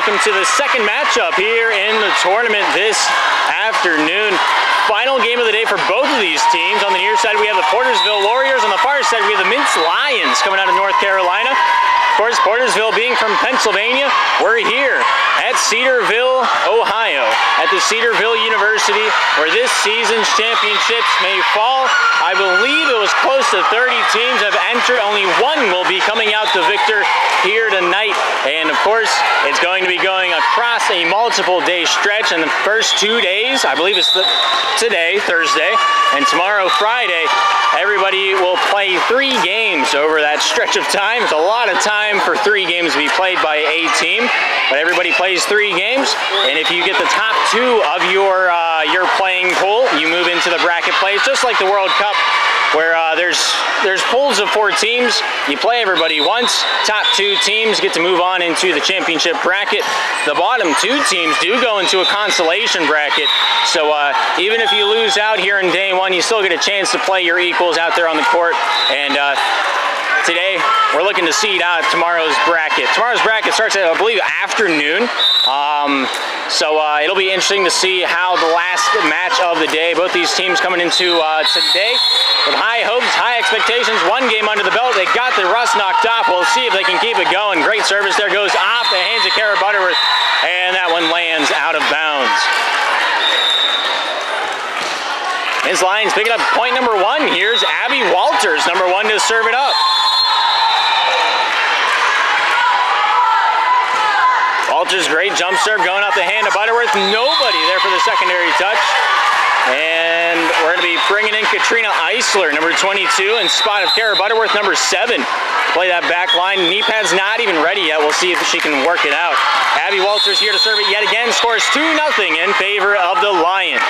welcome to the second matchup here in the tournament this afternoon. Final game of the day for both of these teams. On the near side, we have the Portersville Warriors. On the far side, we have the Mintz Lions coming out of North Carolina. Of course, Portersville being from Pennsylvania, we're here at Cedarville, Ohio, at the Cedarville University, where this season's championships may fall. I believe it was close to 30 teams have entered. Only one will be coming out the victor here tonight. And of course, it's going to be going across a multiple day stretch. And the first 2 days, I believe it's today, Thursday, and tomorrow, Friday, everybody will play 3 games over that stretch of time. It's a lot of time for 3 games to be played by a team, but everybody plays 3 games. And if you get the top 2 of your playing pool, you move into the bracket plays, just like the World Cup, where there's pools of 4 teams. You play everybody once. Top 2 teams get to move on into the championship bracket. The bottom 2 teams do go into a consolation bracket. So even if you lose out here in day 1, you still get a chance to play your equals out there on the court. And today, we're looking to seed out tomorrow's bracket. Tomorrow's bracket starts at, I believe, afternoon. So it'll be interesting to see how the last match of the day, both these teams coming into today with high hopes, high expectations. 1 game under the belt. They got the rust knocked off. We'll see if they can keep it going. Great service there, goes off the hands of Kara Butterworth, and that one lands out of bounds. His Lions picking up point number 1. Here's Abby Walters, number 1, to serve it up. Walters, great jump serve going off the hand of Butterworth. Nobody there for the secondary touch. And we're going to be bringing in Katrina Eisler, number 22, in spot of Kara Butterworth, number 7. Play that back line. Knee pad's not even ready yet. We'll see if she can work it out. Abby Walters here to serve it yet again. Scores 2-0 in favor of the Lions.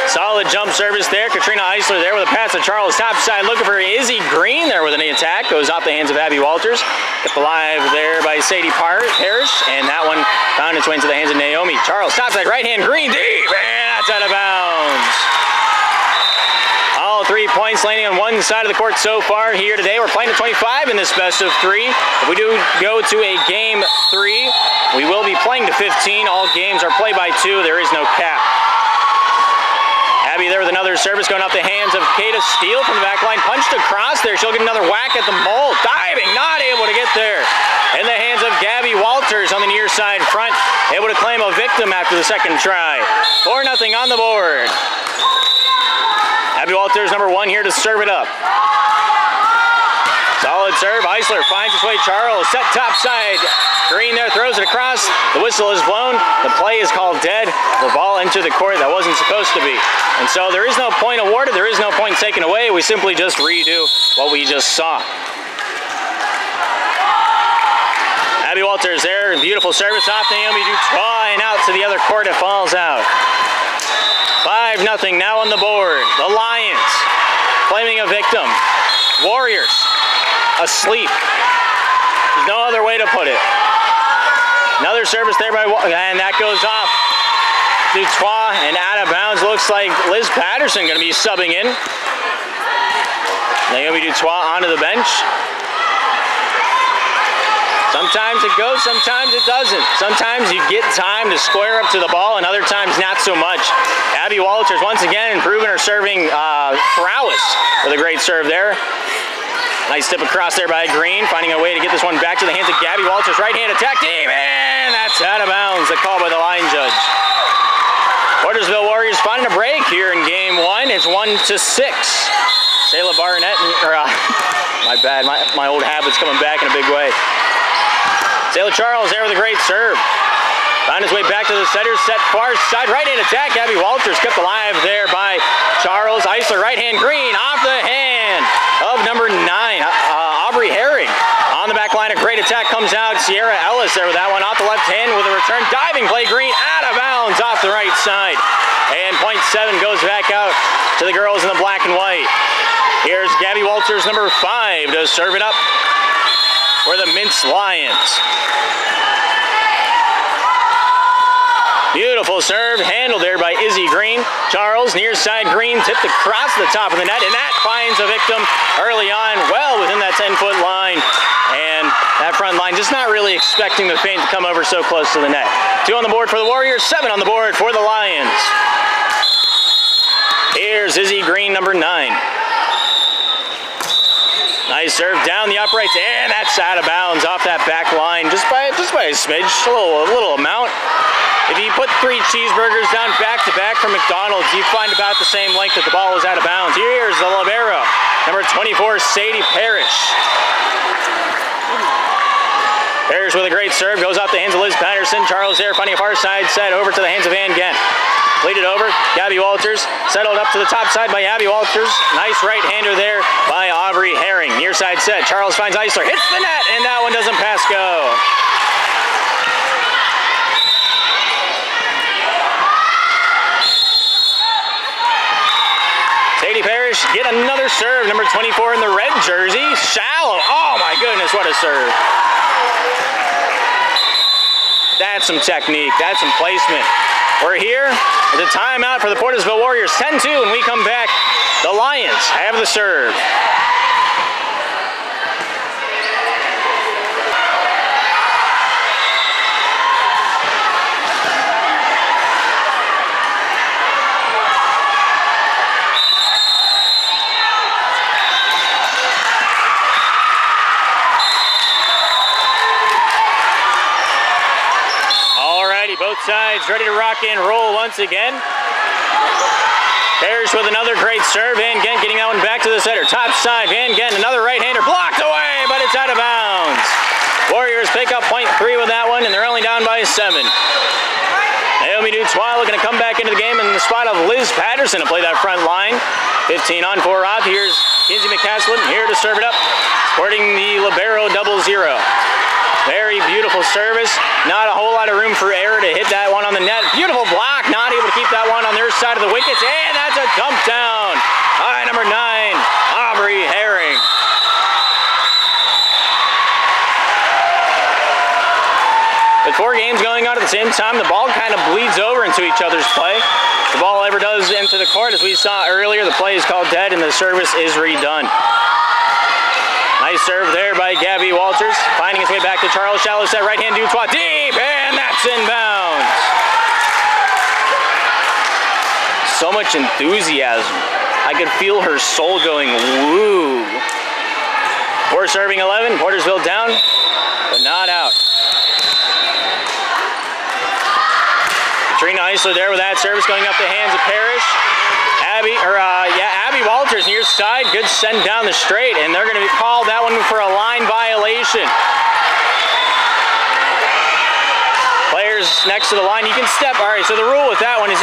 Solid jump service there. Katrina Eisler there with a pass to Charles topside. Looking for Izzy Green there with an attack. Goes off the hands of Abby Walters. Kept alive there by Sadie Parrish. And that one found its way into the hands of Naomi. Charles topside right hand. Green deep. And that's out of bounds. All 3 points landing on one side of the court so far here today. We're playing to 25 in this best of 3. If we do go to a game 3, we will be playing to 15. All games are play by 2. There is no cap. Abby there with another service going off the hands of Kata Steele from the back line. Punched across there. She'll get another whack at the mold. Diving, not able to get there. In the hands of Gabby Walters on the near side front. Able to claim a victim after the second try. 4-0 on the board. Abby Walters, number 1, here to serve it up. Solid serve. Eisler finds his way. Charles set topside. Green there throws it across. The whistle is blown. The play is called dead. The ball entered the court that wasn't supposed to be. And so there is no point awarded. There is no point taken away. We simply just redo what we just saw. Abby Walters there. Beautiful service off Naomi Dutois and out to the other court. It falls out. 5-0 now on the board. The Lions claiming a victim. Warriors asleep. There's no other way to put it. Another service there by, and that goes off. Dutois and out of bounds. Looks like Liz Patterson going to be subbing in. Naomi Dutois onto the bench. Sometimes it goes, sometimes it doesn't. Sometimes you get time to square up to the ball, and other times not so much. Abby Walters once again improving her serving prowess with a great serve there. Nice tip across there by Green, finding a way to get this one back to the hands of Gabby Walters. Right hand attack team, and that's out of bounds. The call by the line judge. Portersville Warriors finding a break here in game 1. It's 1-6. Sayla Barnett, my bad, my old habit's coming back in a big way. Sayla Charles there with a great serve. Found his way back to the center, set far side, right hand attack. Abby Walters kept alive there by Charles. Eisler, right hand, Green, off the hand of number 9, Aubrey Herring. On the back line, a great attack comes out. Sierra Ellis there with that one off the left hand with a return. Diving play, Green, out of bounds off the right side. And point 7 goes back out to the girls in the black and white. Here's Gabby Walters, number 5, to serve it up for the Mintz Lions. Beautiful serve, handled there by Izzy Green. Charles, near side Green, tipped across the top of the net, and that finds a victim early on, well within that 10-foot line. And that front line just not really expecting the feint to come over so close to the net. 2 on the board for the Warriors, 7 on the board for the Lions. Here's Izzy Green, number 9. Nice serve down the uprights, and that's out of bounds off that back line, just by a smidge, a little amount. If you put 3 cheeseburgers down back to back from McDonald's, you find about the same length that the ball was out of bounds. Here's the libero, number 24, Sadie Parrish. Parrish with a great serve, goes off the hands of Liz Patterson. Charles there finding a far side set over to the hands of Van Gent. Played it over, Gabby Walters, settled up to the top side by Abby Walters. Nice right-hander there by Aubrey Herring. Near side set, Charles finds Eisler, hits the net, and that one doesn't pass go. Sadie Parrish get another serve, number 24 in the red jersey, shallow. Oh my goodness, what a serve. That's some technique, that's some placement. We're here with a timeout for the Portersville Warriors, 10-2, when we come back, the Lions have the serve. Both sides ready to rock and roll once again. Parrish with another great serve. Van Gent getting that one back to the setter. Top side, Van Gent, another right-hander blocked away, but it's out of bounds. Warriors pick up point 3 with that one, and they're only down by 7. Naomi Dutois looking to come back into the game in the spot of Liz Patterson to play that front line. 15 on 4 off. Here's Kinsey McCaslin here to serve it up, sporting the libero 0-0. Very beautiful service. Not a whole lot of room for error to hit that one on the net. Beautiful block. Not able to keep that one on their side of the wickets. And that's a dump down by number 9, Aubrey Herring. With 4 games going on at the same time, the ball kind of bleeds over into each other's play. The ball ever does into the court, as we saw earlier, the play is called dead and the service is redone. Nice serve there by Gabby Walters, finding his way back to Charles. Shallow set, right hand Dutois deep, and that's inbounds. So much enthusiasm. I could feel her soul going woo. 4 serving 11, Portersville down, but not out. Katrina Eisler there with that service going up the hands of Parrish. Abby Walters near side, good send down the straight, and they're going to be called that one for a line violation. Players next to the line, you can step. All right, so the rule with that one is,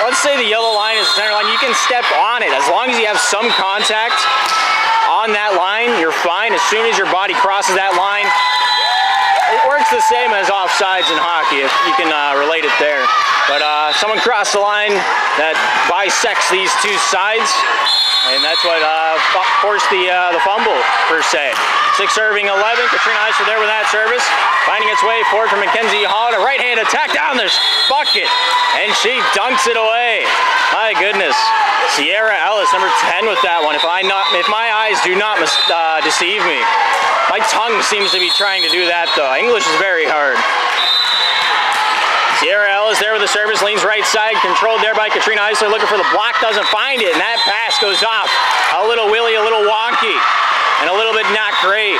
let's say the yellow line is the center line, you can step on it. As long as you have some contact on that line, you're fine. As soon as your body crosses that line, it works the same as offsides in hockey, if you can relate it there. But someone crossed the line that bisects these 2 sides, and that's what forced the fumble, per se. 6 serving 11, Katrina Eisler there with that service, finding its way forward from Mackenzie Hall, a right-hand attack down the bucket, and she dunks it away. My goodness. Sierra Ellis, number 10 with that one. If my eyes do not deceive me. My tongue seems to be trying to do that, though. English is very hard. Sierra Ellis there with the service, leans right side, controlled there by Katrina Eisler, looking for the block, doesn't find it, and that pass goes off. A little willy, a little wonky, and a little bit not great.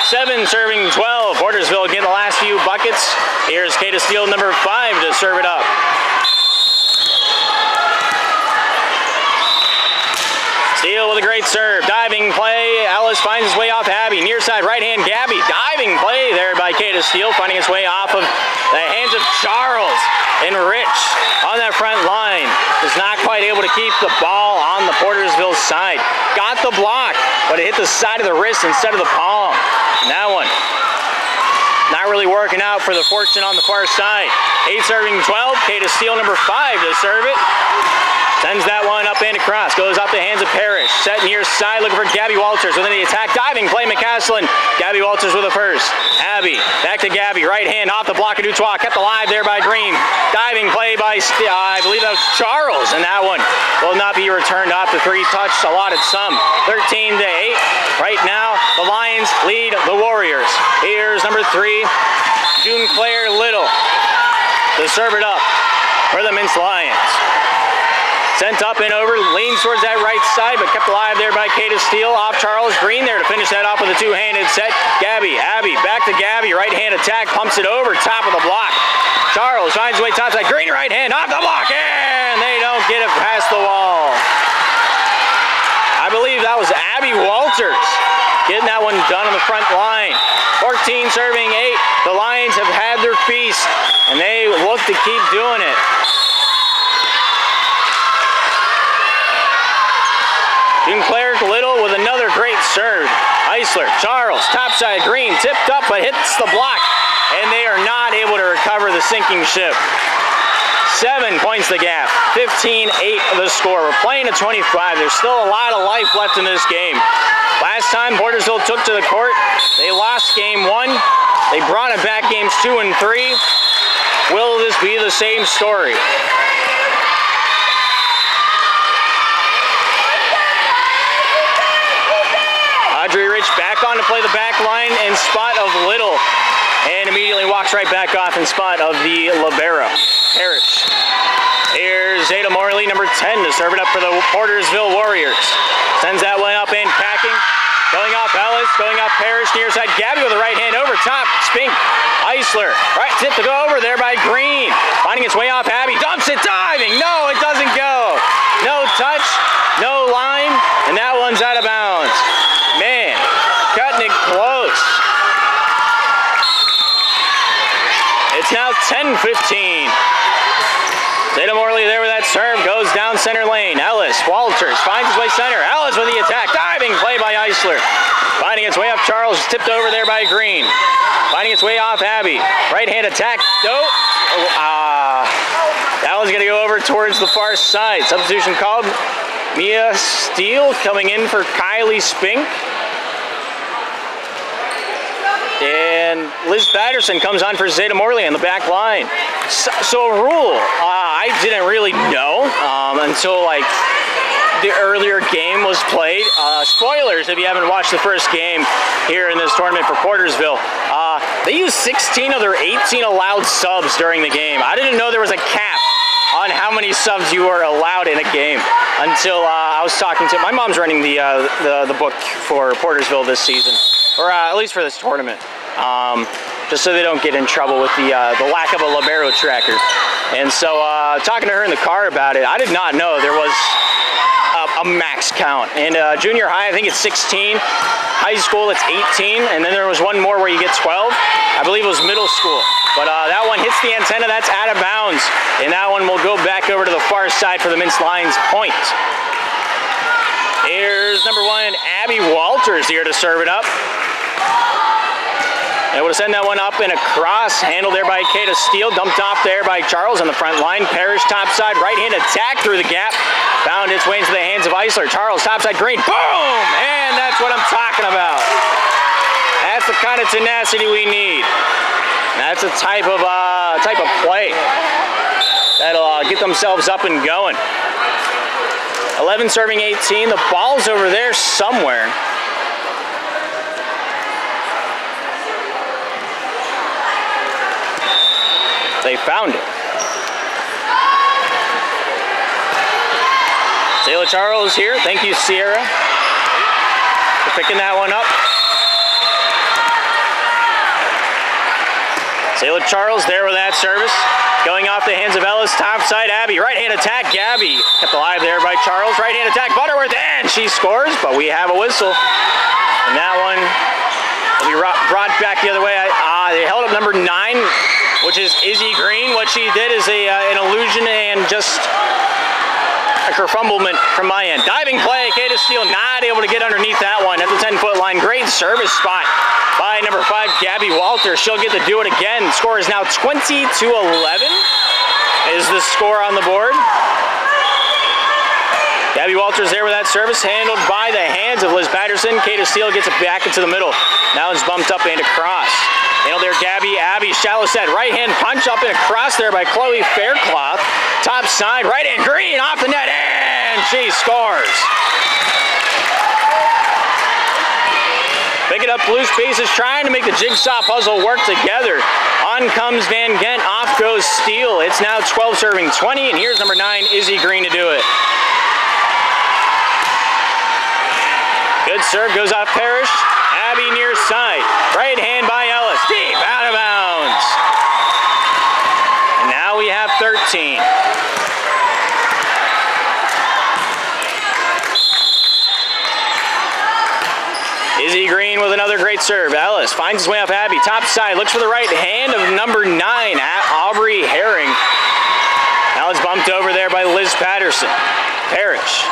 7 serving 12, Portersville getting the last few buckets. Here's Kata Steele, number 5, to serve it up. Steele with a great serve, diving play. Ellis finds his way off Abby. Near side right hand Gabby, diving play there by Kata Steele, finding his way off of the hands of Charles. And Rich on that front line is not quite able to keep the ball on the Portersville side. Got the block, but it hit the side of the wrist instead of the palm. And that one not really working out for the fortune on the far side. 8 serving 12, Kata Steele number 5 to serve it. Sends that one up and across. Goes off the hands of Parrish. Set near side, looking for Gabby Walters. Within the attack, diving play, McCaslin. Gabby Walters with a first. Abby, back to Gabby. Right hand off the block of Dutois. Kept alive there by Green. Diving play by, I believe that was Charles. And that one will not be returned off the 3 touch. Allotted some. 13-8. Right now, the Lions lead the Warriors. Here's number 3, June Claire Little, to serve it up for the Mintz Lions. Sent up and over, leans towards that right side, but kept alive there by Kata Steele. Off Charles Green there to finish that off with a 2-handed set. Abby, back to Gabby, right hand attack, pumps it over, top of the block. Charles finds his way topside, Green right hand, off the block, and they don't get it past the wall. I believe that was Abby Walters getting that one done on the front line. 14 serving 8. The Lions have had their feast, and they look to keep doing it. June Claire Little with another great serve. Eisler, Charles, topside, Green, tipped up but hits the block, and they are not able to recover the sinking ship. 7 points the gap, 15-8 the score. We're playing at 25. There's still a lot of life left in this game. Last time Portersville took to the court, they lost game 1. They brought it back games 2 and 3. Will this be the same story? Audrey Rich back on to play the back line in spot of Little, and immediately walks right back off in spot of the libero, Parrish. Here's Zeta Morley, number 10, to serve it up for the Portersville Warriors. Sends that one up and packing. Going off Ellis, going off Parrish, near side. Gabby with a right hand over top. Spink, Eisler, right tip to go over there by Green. Finding its way off Abby, dumps it, diving. No, it doesn't go. No touch, no line, and that one's out of bounds. Man, cutting it close. It's now 10-15. Zeta Morley there with that serve, goes down center lane. Ellis, Walters, finds his way center. Ellis with the attack, diving play by Eisler. Finding its way up Charles, tipped over there by Green. Finding its way off Abby. Right hand attack, that one's gonna go over towards the far side. Substitution called. Mia Steele coming in for Kylie Spink. And Liz Patterson comes on for Zeta Morley on the back line. So a rule I didn't really know until like the earlier game was played. Spoilers if you haven't watched the first game here in this tournament for Portersville. They used 16 of their 18 allowed subs during the game. I didn't know there was a cap on how many subs you are allowed in a game until I was talking to, my mom's running the book for Portersville this season, or at least for this tournament, just so they don't get in trouble with the lack of a libero tracker. And so talking to her in the car about it, I did not know there was a max count. And junior high, I think it's 16. High school, it's 18. And then there was one more where you get 12. I believe it was middle school. But that one hits the antenna, that's out of bounds. And that one will go back over to the far side for the Mintz Lions point. Here's number 1, Abby Walters here to serve it up. Able to send that one up and across. Handled there by Kata Steele. Dumped off there by Charles on the front line. Parrish topside. Right hand attack through the gap. Found its way into the hands of Eisler. Charles topside. Green. Boom! And that's what I'm talking about. That's the kind of tenacity we need. That's a type of play that'll get themselves up and going. 11 serving 18. The ball's over there somewhere. They found it. Sayla Charles here. Thank you, Sierra, for picking that one up. Sayla Charles there with that service. Going off the hands of Ellis, topside Abby. Right hand attack, Gabby. Kept alive there by Charles. Right hand attack, Butterworth, and she scores, but we have a whistle. And that one will be brought back the other way. They held up number 9, which is Izzy Green. What she did is an illusion and just a kerfumblement from my end. Diving play, Kata Steele not able to get underneath that one at the 10-foot line. Great service spot by number 5, Gabby Walters. She'll get to do it again. The score is now 20-11 is the score on the board. Gabby Walters there with that service, handled by the hands of Liz Patterson. Kata Steele gets it back into the middle. Now it's bumped up and across. Handled there, Gabby. Abby, shallow set. Right hand punch up and across there by Chloe Faircloth. Top side, right hand green off the net, and she scores. Picking up loose pieces, trying to make the jigsaw puzzle work together. On comes Van Gent, off goes Steele. It's now 12 serving 20, and here's number 9, Izzy Green, to do it. Good serve, goes off Parrish. Abby near side. Right hand by Ellis. Deep, out of bounds. And now we have 13. Izzy Green with another great serve. Ellis finds his way off Abby. Top side, looks for the right hand of number 9, Aubrey Herring. Now it's bumped over there by Liz Patterson. Parrish.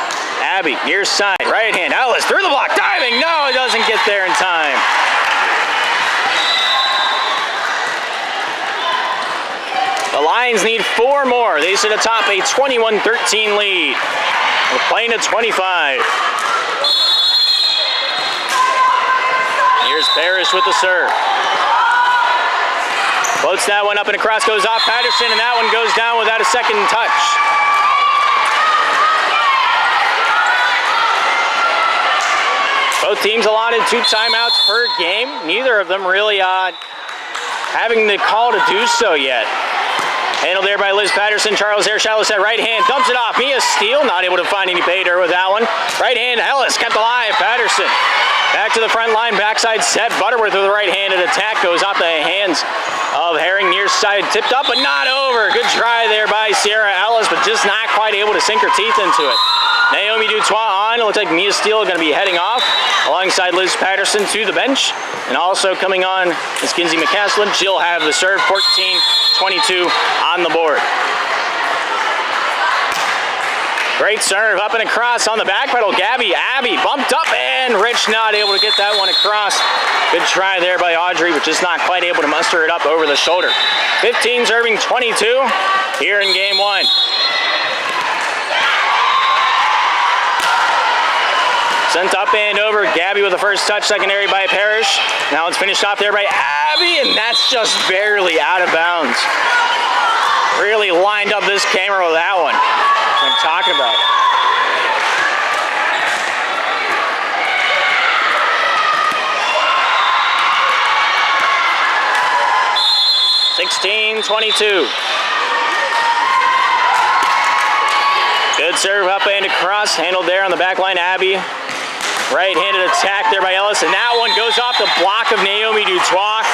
Abby, near side, right hand. Ellis through the block, diving. No, it doesn't get there in time. The Lions need 4 more. They sit atop a 21-13 lead. We're playing at 25. Here's Parrish with the serve. Floats that one up and across, goes off Patterson, and that one goes down without a second touch. Both teams allotted 2 timeouts per game. Neither of them really having the call to do so yet. Handled there by Liz Patterson. Charles there, shallow set, right hand, dumps it off. Mia Steele, not able to find any pay dirt with that one. Right hand, Ellis kept alive. Patterson back to the front line, backside set. Butterworth with the right-handed attack goes off the hands of Herring, near side, tipped up but not over. Good try there by Sierra Ellis, but just not quite able to sink her teeth into it. Naomi Dutois on. It looks like Mia Steele going to be heading off alongside Liz Patterson to the bench. And also coming on is Kinsey McCaslin. She'll have the serve, 14-22 on the board. Great serve up and across on the back pedal. Abby bumped up, and Rich not able to get that one across. Good try there by Audrey, but just not quite able to muster it up over the shoulder. 15 serving 22 here in game 1. Sent up and over. Gabby with the first touch, secondary by Parrish. Now it's finished off there by Abby, and that's just barely out of bounds. Really lined up this camera with that one. I'm talking about. 16-22. Good serve up and across, handled there on the back line. Abby. Right-handed attack there by Ellis, and that one goes off the block of Naomi Dutois.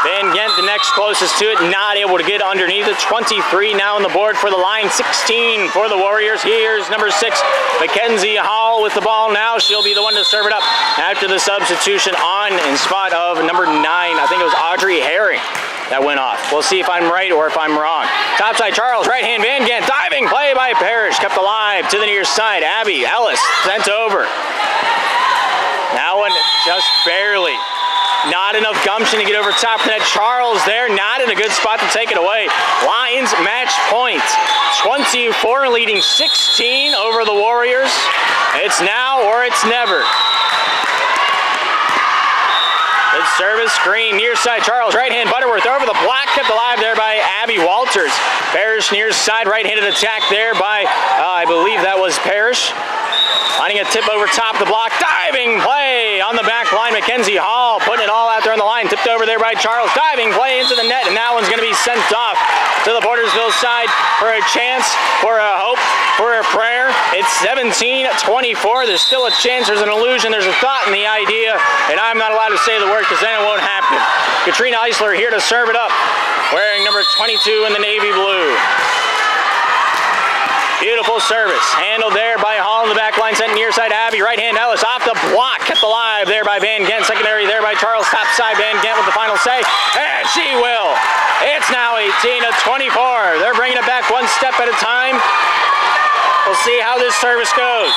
Van Gent, the next closest to it, not able to get underneath it. 23 now on the board for the line, 16 for the Warriors. Here's number 6, Mackenzie Hall with the ball now. She'll be the one to serve it up after the substitution on in spot of number 9. I think it was Audrey Herring that went off. We'll see if I'm right or if I'm wrong. Topside Charles, right hand Van Gent, diving play by Parrish, kept alive to the near side. Abby Ellis sent over. That one just barely. Not enough gumption to get over top of that. Charles there, not in a good spot to take it away. Lions match point. 24 leading 16 over the Warriors. It's now or it's never. Good service, screen, near side, Charles, right hand, Butterworth over the block, kept alive there by Abby Walters. Parrish near side, right-handed attack there by, I believe that was Parrish. Finding a tip over top the block, diving play on the back line. Mackenzie Hall putting it all out there on the line, tipped over there by Charles, diving play into the net, and that one's going to be sent off to the Portersville side for a chance, for a hope, for a prayer. It's 17-24. There's still a chance, there's an illusion, there's a thought in the idea, and I'm not allowed to say the word because then it won't happen. Katrina Eisler here to serve it up, wearing number 22 in the navy blue. Beautiful service, handled there by Hall in the back line, sent near side Abby, right hand Ellis off the block, kept alive there by Van Gent, secondary there by Charles, top side Van Gent with the final say, and she will. It's now 18-24. They're bringing it back one step at a time. We'll see how this service goes.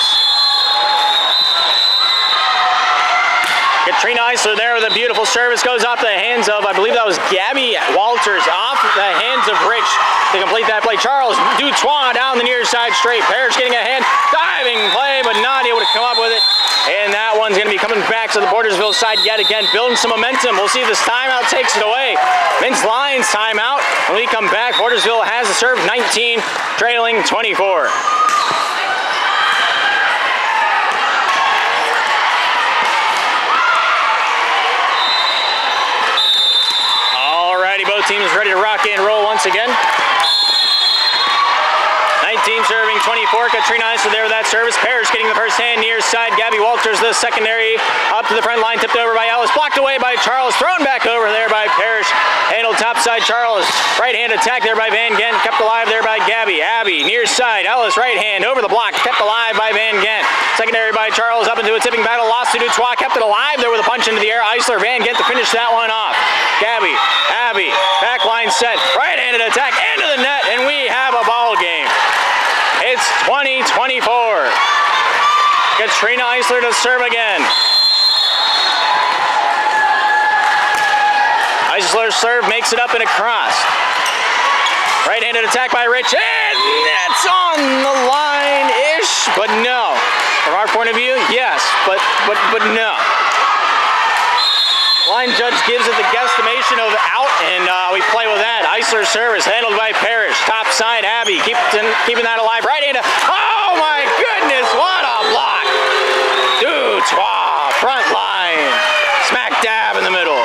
Katrina Eisler there with a beautiful service. Goes off the hands of, I believe that was Gabby Walters, off the hands of Rich to complete that play. Charles Dutois down the near side straight. Parrish getting a hand, diving play, but not able to come up with it. And that one's going to be coming back to the Portersville side yet again, building some momentum. We'll see if this timeout takes it away. Mintz Lions timeout. When we come back, Portersville has the serve, 19, trailing 24. Both teams ready to rock and roll once again. 19 serving 24. Katrina Eisler there with that service. Parrish getting the first hand near side. Gabby Walters the secondary. Up to the front line. Tipped over by Ellis. Blocked away by Charles. Thrown back over there by Parrish. Handled top side Charles. Right hand attack there by Van Gent. Kept alive there by Gabby. Abby near side. Ellis right hand over the block. Kept alive by Van Gent. Secondary by Charles up into a tipping battle. Lost to Dutois. Kept it alive there with a punch into the air. Eisler, Van Gent to finish that one off. Gabby, Abby, back line set. Right-handed attack into the net, and we have a ball game. It's 20-24. Katrina Eisler to serve again. Eisler's serve makes it up and across. Right-handed attack by Rich, and that's on the line-ish, but no. From our point of view, yes, but no. Line judge gives it the guesstimation of out, and we play with that. Eisler's service handled by Parrish. Top side, Abby keeping that alive. Right-handed. Oh my goodness, what a block! Dutois, front line. Smack dab in the middle.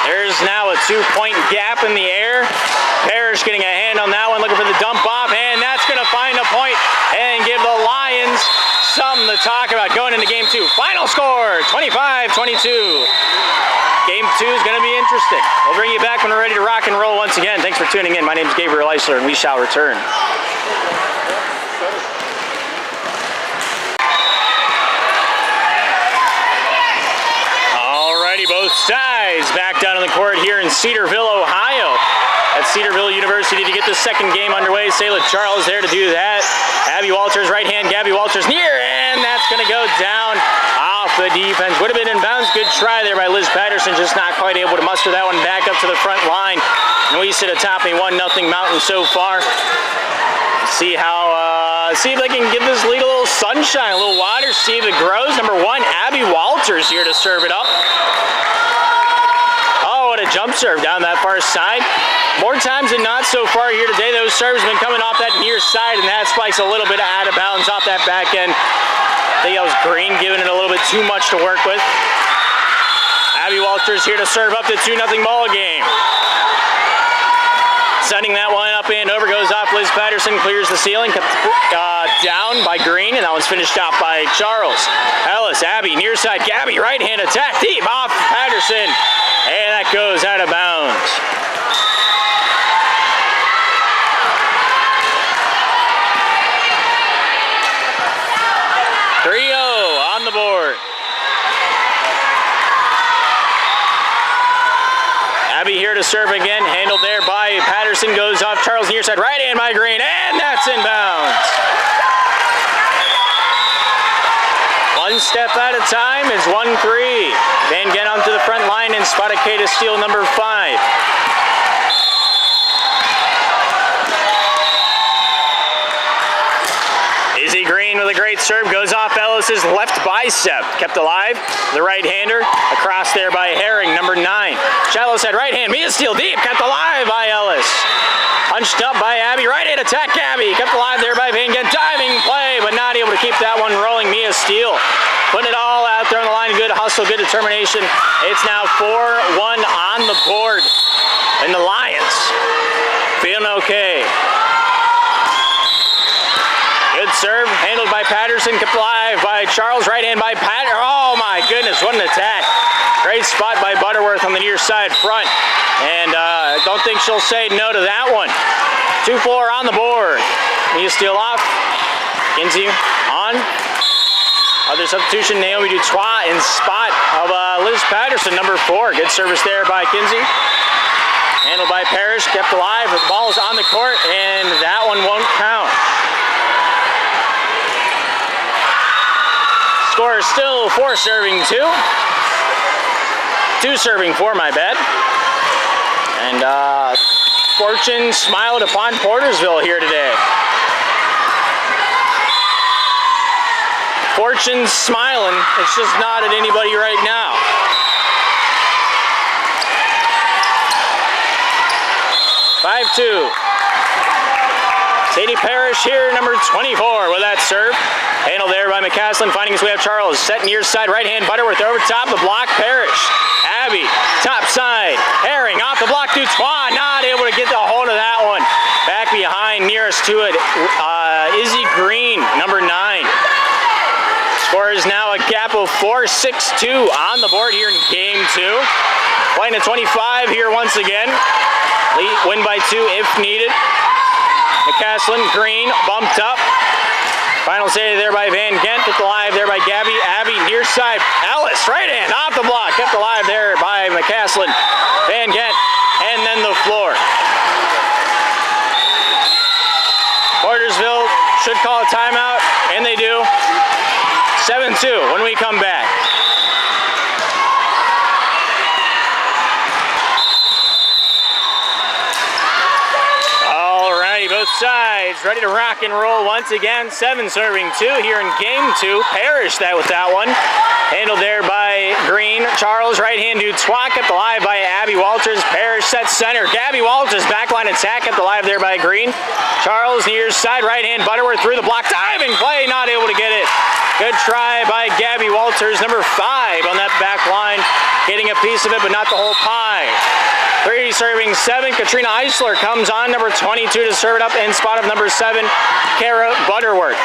There's now a 2-point gap in the air. Parrish getting a hand on that one, looking for the dump off, and that's going to find a point and give the Lions something to talk about going into game 2. Final score, 25-22. Game 2 is going to be interesting. We'll bring you back when we're ready to rock and roll once again. Thanks for tuning in. My name is Gabriel Eisler, and we shall return. Alrighty, both sides back down on the court here in Cedarville, Ohio. At Cedarville University to get the second game underway. Sayla Charles there to do that. Abby Walters, right hand, Gabby Walters near, and that's going to go down off the defense. Would have been in bounds. Good try there by Liz Patterson, just not quite able to muster that one back up to the front line. And we sit atop a 1-0 mountain so far. See how, see if they can give this lead a little sunshine, a little water, see if it grows. Number 1, Abby Walters here to serve it up. Oh, what a jump serve down that far side. More times than not so far here today, those serves have been coming off that near side, and that spike's a little bit out of bounds off that back end. I think that was Green giving it a little bit too much to work with. Abby Walters here to serve up the 2-0 ball game. Sending that one up and over, goes off Liz Patterson, clears the ceiling, kept down by Green, and that one's finished off by Charles. Ellis, Abby, near side, Gabby, right hand attack, deep off Patterson, and that goes out of bounds. On the board. Abby here to serve again, handled there by Patterson, goes off Charles near side, right hand by Green, and that's in bounds. One step at a time, it's 1-3. Van Gent onto the front line and spotted K to steal number 5. Izzy Green with a great serve, goes off Ellis's left bicep. Kept alive, the right-hander, across there by Herring, number 9. Shallow side right hand, Mia Steele deep, kept alive by Ellis. Punched up by Abby, right-hand attack, Abby, kept alive there by Van Gent. Diving play, but not able to keep that one rolling. Mia Steele putting it all out there on the line, good hustle, good determination. It's now 4-1 on the board, and the Lions feeling okay. Good serve, handled by Patterson, kept alive by Charles, right hand by Patterson. Oh my goodness, what an attack. Great spot by Butterworth on the near side front. And I don't think she'll say no to that one. 2-4 on the board. Mia Steele off. Kinsey on. Other substitution, Naomi Dutois in spot of Liz Patterson, number 4. Good service there by Kinsey. Handled by Parrish, kept alive. The ball is on the court, and that one won't count. score is still 4 serving 2. 2 serving 4, my bad. And fortune smiled upon Portersville here today. Fortune's smiling, it's just not at anybody right now. (5-2). Sadie Parrish here, number 24 with that serve. Handled there by McCaslin, finding his way up Charles. Set near side, right hand, Butterworth over top, the block, Parrish. Abby, top side, Herring off the block, Dutois, not able to get the hold of that one. Back behind, nearest to it, Izzy Green, number 9. Score is now a gap of 4, 6-2 on the board here in game 2. Playing at 25 here once again. Lead, win by 2 if needed. McCaslin, Green, bumped up. Final save there by Van Gent, kept alive there by Gabby. Abby, near side, Ellis, right hand, off the block, kept alive there by McCaslin. Van Gent, and then the floor. Portersville should call a timeout, and they do. 7-2 when we come back. Both sides ready to rock and roll once again. 7 serving 2 here in game 2. Parrish that with that one. Handled there by Green. Charles right hand to Twak, kept alive by Abby Walters. Parrish set center. Gabby Walters backline attack, kept alive there by Green. Charles near side right hand. Butterworth through the block. Diving play, not able to get it. Good try by Gabby Walters, number 5 on that back line. Getting a piece of it, but not the whole pie. 3 serving 7. Katrina Eisler comes on, number 22 to serve it up in spot of number 7, Kara Butterworth.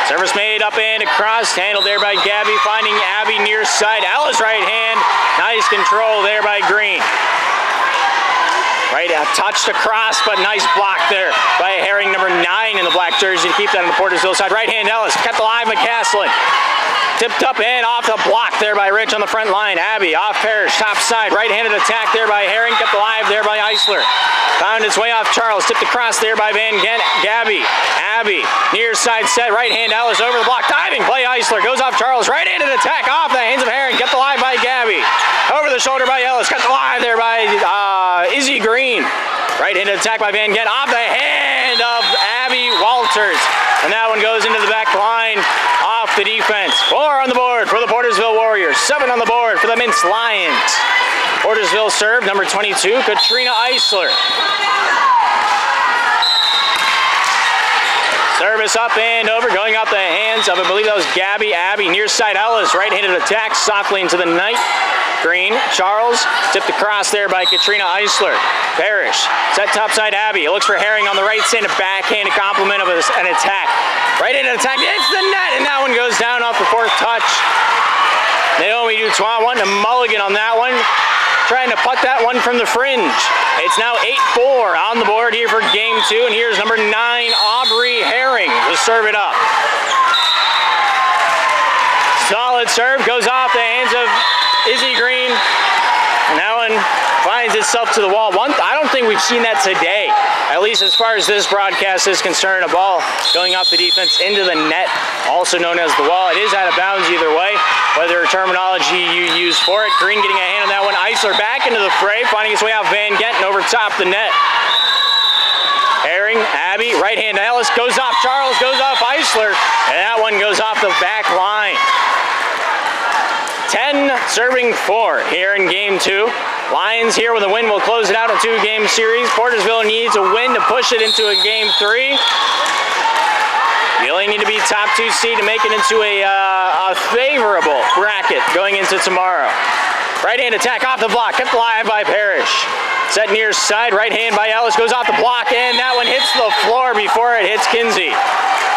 Service made up and across, handled there by Gabby, finding Abby near side. Ellis right hand, nice control there by Green. Right, touched across, but nice block there by Herring, number 9 in the black jersey to keep that on the Portersville side. Right hand Ellis, kept alive McCaslin. Tipped up and off the block there by Rich on the front line. Abby off Parrish, top side, right-handed attack there by Herring, kept alive there by Eisler. Found its way off Charles, tipped across there by Van Gent. Gabby, Abby, near side set, right hand Ellis over the block, diving play Eisler, goes off Charles, right-handed attack off the hands of Herring, kept alive by Gabby. Over the shoulder by Ellis, kept alive there by Izzy Green. Right-handed attack by Van Gent, off the hand of Abby Walters. And that one goes into the back line off the defense. 4 on the board for the Portersville Warriors. 7 on the board for the Mintz Lions. Portersville serve, number 22, Katrina Eisler. Service up and over, going off the hands of, I believe that was Gabby. Abby, near side Ellis, right-handed attack, softly into the night. Green, Charles, tipped across there by Katrina Eisler. Parrish, set topside Abby. It looks for Herring on the right side, a backhanded complement of an attack. Right-handed attack, it's the net, and that one goes down off the 4th touch. Naomi Dutois wanting a mulligan on that one. Trying to putt that one from the fringe. It's now 8-4 on the board here for game 2, and here's number 9, Aubrey Herring, to serve it up. Solid serve, goes off the hands of Izzy Green, and that one finds itself to the wall. I don't think we've seen that today, at least as far as this broadcast is concerned. A ball going off the defense into the net, also known as the wall. It is out of bounds either way, whether terminology you use for it. Green getting a hand on that one. Eisler back into the fray, finding his way out Van Gent and over top the net. Herring, Abby, right hand Ellis, goes off Charles, goes off Eisler, and that one goes off the back line. 10 serving 4 here in game 2. Lions here with a win will close it out in a 2-game series. Portersville needs a win to push it into a game 3. You only need to be top 2 seed to make it into a favorable bracket going into tomorrow. Right hand attack off the block, kept alive by Parrish. Set near side, right hand by Ellis, goes off the block, and that one hits the floor before it hits Kinsey.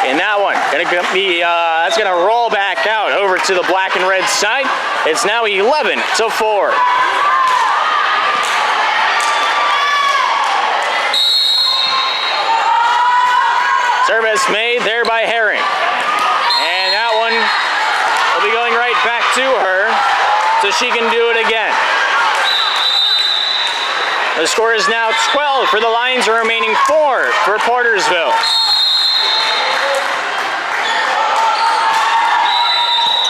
And that one, that's gonna roll back out over to the black and red side. It's now 11-4. Service made there by Herring. And that one will be going right back to her so she can do it again. The score is now 12 for the Lions, and remaining 4 for Portersville.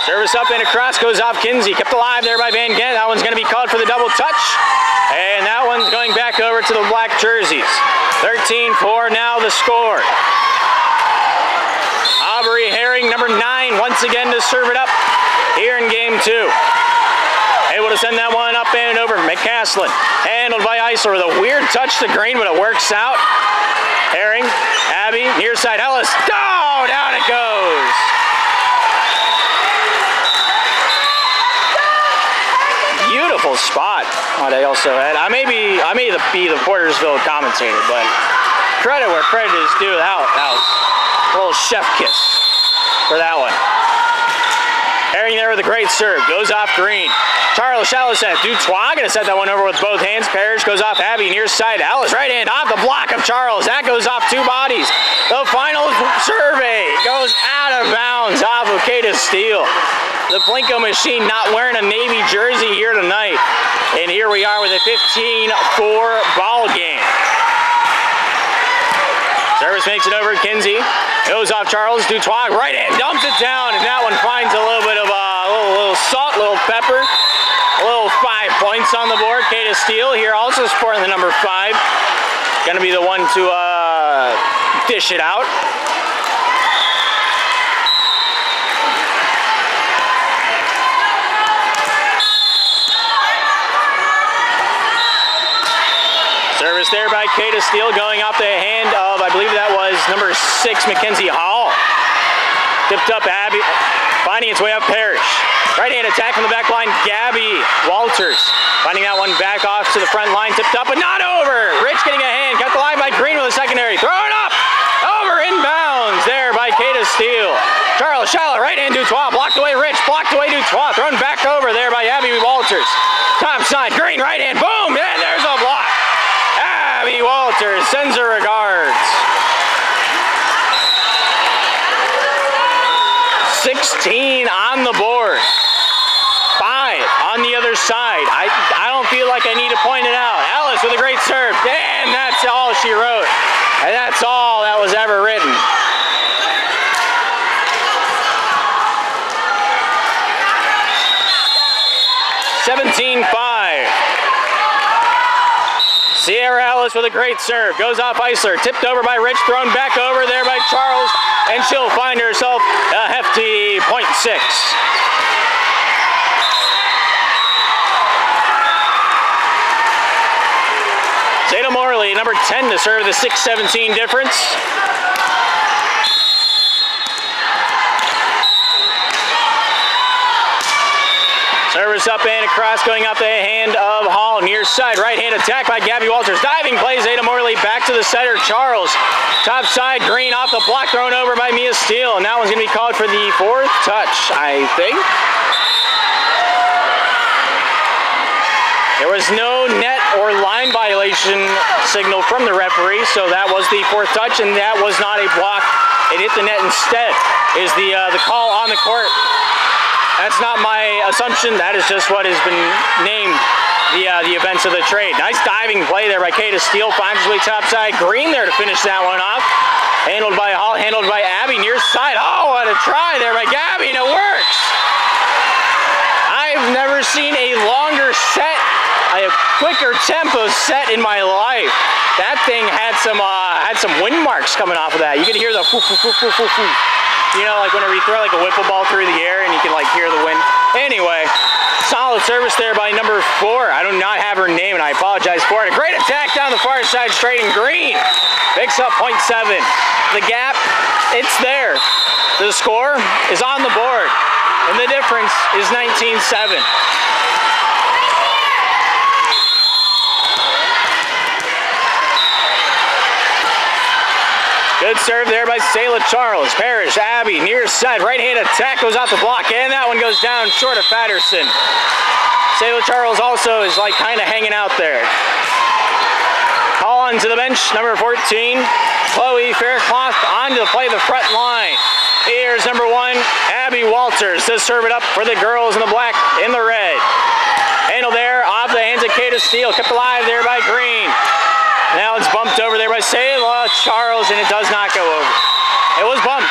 Service up and across goes off Kinsey. Kept alive there by Van Gent. That one's going to be called for the double touch. And that one's going back over to the black jerseys. 13-4 now the score. Aubrey Herring, number 9, once again to serve it up here in game 2. Able to send that one up and over. McCaslin, handled by Eisler with a weird touch to Green, but it works out. Herring, Abby, near side, Ellis. Oh, down it goes. Beautiful spot. What I also had. I may be the Portersville commentator, but credit where credit is due. That was a little chef kiss for that one. Herring there with a great serve. Goes off Green. Charles Chalicet. Dutois gonna set that one over with both hands. Parrish goes off Abby near side. Alice right hand off the block of Charles. That goes off 2 bodies. The final survey goes out of bounds off of Kata Steele. The Plinko machine not wearing a Navy jersey here tonight. And here we are with a 15-4 ball game. Service makes it over to Kinsey. Goes off Charles. Dutois right hand dumps it down, and that one finds a little bit of a little salt, little pepper. A little 5 points on the board. Kata Steele here also sporting the number 5. Gonna be the one to dish it out. Service there by Kata Steele going off the hand of, I believe that was number 6, Mackenzie Hall. Tipped up Abby, finding its way up Parrish. Right hand attack from the back line, Gabby Walters. Finding that one back off to the front line, tipped up but not over. Rich getting a hand, cut the line by Green with a secondary. Throw it up, over inbounds there by Kata Steele. Charles Shallow, right hand Dutois, blocked away Rich, blocked away Dutois. Thrown back over there by Abby Walters. Top side, Green right hand, boom, and there's a block. Abby Walters sends her regards. 16 on the board. 5 on the other side. I don't feel like I need to point it out. Ellis with a great serve. And that's all she wrote. And that's all that was ever written. (17-5). Sierra Ellis with a great serve. Goes off Eisler. Tipped over by Rich. Thrown back over there by Charles. And she'll find herself a hefty .6. Zeta Morley, number 10 to serve the 6-17 difference. Service up and across, going out the hand of Hall. Near side, right hand attack by Gabby Walters. Diving play, Zeta Morley back to the setter, Charles. Top side, Green off the block, thrown over by Mia Steele. And that one's going to be called for the 4th touch, I think. There was no net or line violation signal from the referee, so that was the 4th touch, and that was not a block. It hit the net instead, is the call on the court. That's not my assumption. That is just what has been named the events of the trade. Nice diving play there by Kata Steele. Finds his way topside. Green there to finish that one off. Handled by Hall. Handled by Abby. Near side. Oh, what a try there by Gabby, and it works. I've never seen a longer set, a quicker tempo set in my life. That thing had some wind marks coming off of that. You could hear the foo foo foo foo foo foo. You know, like whenever you throw like a wiffle ball through the air and you can like hear the wind. Anyway, solid service there by number 4. I do not have her name and I apologize for it. A great attack down the far side straight, and Green picks up .7. The gap, it's there. The score is on the board and the difference is 19-7. Good serve there by Sayla Charles. Parrish, Abby, near side, right hand attack goes off the block, and that one goes down short of Patterson. Sayla Charles also is like kind of hanging out there. Call on to the bench, number 14, Chloe Faircloth on to play the front line. Here's number 1, Abby Walters to serve it up for the girls in the black, in the red. Handle there, off the hand hands of Kata Steele. Kept alive there by Green. Now it's bumped over there by Sayla Charles, and it does not go over. It was bumped,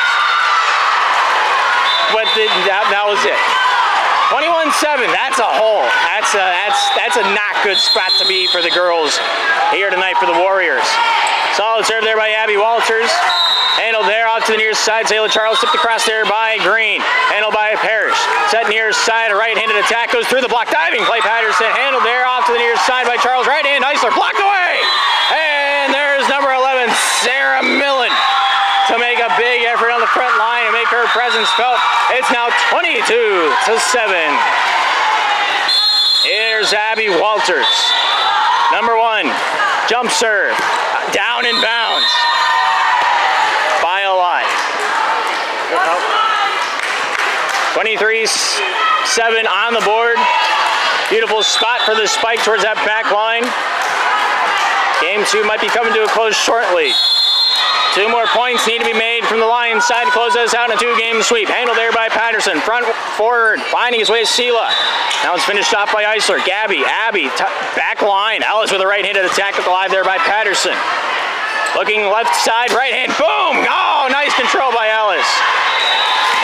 but that was it. 21-7, that's a hole. That's a not good spot to be for the girls here tonight for the Warriors. Solid serve there by Abby Walters. Handled there off to the near side. Sayla Charles tipped across there by Green. Handled by Parrish. Set near side, a right-handed attack goes through the block. Diving play Patterson. Handled there off to the near side by Charles. Right hand, Eisler blocked away. And there's number 11, Sarah Millen, to make a big effort on the front line and make her presence felt. It's now 22-7. Here's Abby Walters. Number 1, jump serve, down in bounds. By a lot. 23-7 on the board. Beautiful spot for the spike towards that back line. Game 2 might be coming to a close shortly. 2 more points need to be made from the Lions side to close us out in a 2-game sweep. Handled there by Patterson. Front forward, finding his way to Sela. Now it's finished off by Eisler. Abby, back line. Ellis with a right-handed attack up alive there by Patterson. Looking left side, right hand, boom! Oh, nice control by Ellis.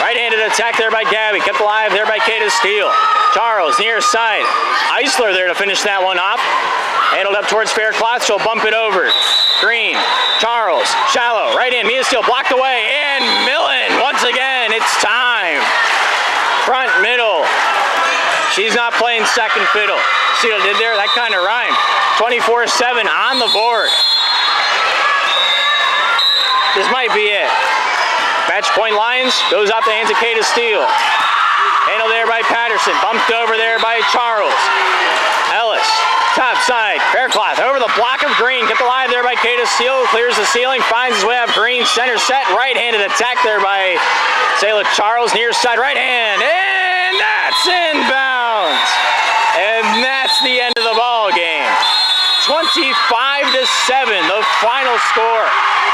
Right-handed attack there by Gabby. Kept alive there by Kata Steele. Charles, near side. Eisler there to finish that one off. Handled up towards Faircloth, she'll bump it over. Green, Charles, shallow, right in, Mia Steele blocked away, and Millen, once again, it's time. Front, middle. She's not playing second fiddle. See what I did there? That kind of rhymed. 24-7 on the board. This might be it. Match point Lions goes off the hands of Kata Steele. Handled there by Patterson. Bumped over there by Charles. Ellis, top side. Faircloth over the block of Green. Kept alive there by Kata Steele. Clears the ceiling. Finds his way up Green. Center set. Right-handed attack there by Sayla Charles. Near side right hand. And that's in bounds. And that's the end of the ball game. 25-7, the final score.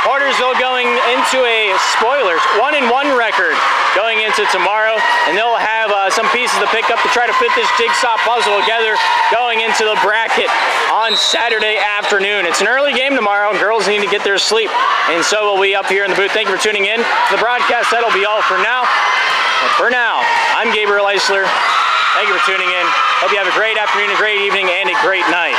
Portersville going into a spoilers 1-1 record going into tomorrow, and they'll have some pieces to pick up to try to fit this jigsaw puzzle together going into the bracket on Saturday afternoon. It's an early game tomorrow, and girls need to get their sleep, and so will we up here in the booth. Thank you for tuning in. For the broadcast, that'll be all for now. But for now, I'm Gabriel Eisler. Thank you for tuning in. Hope you have a great afternoon, a great evening, and a great night.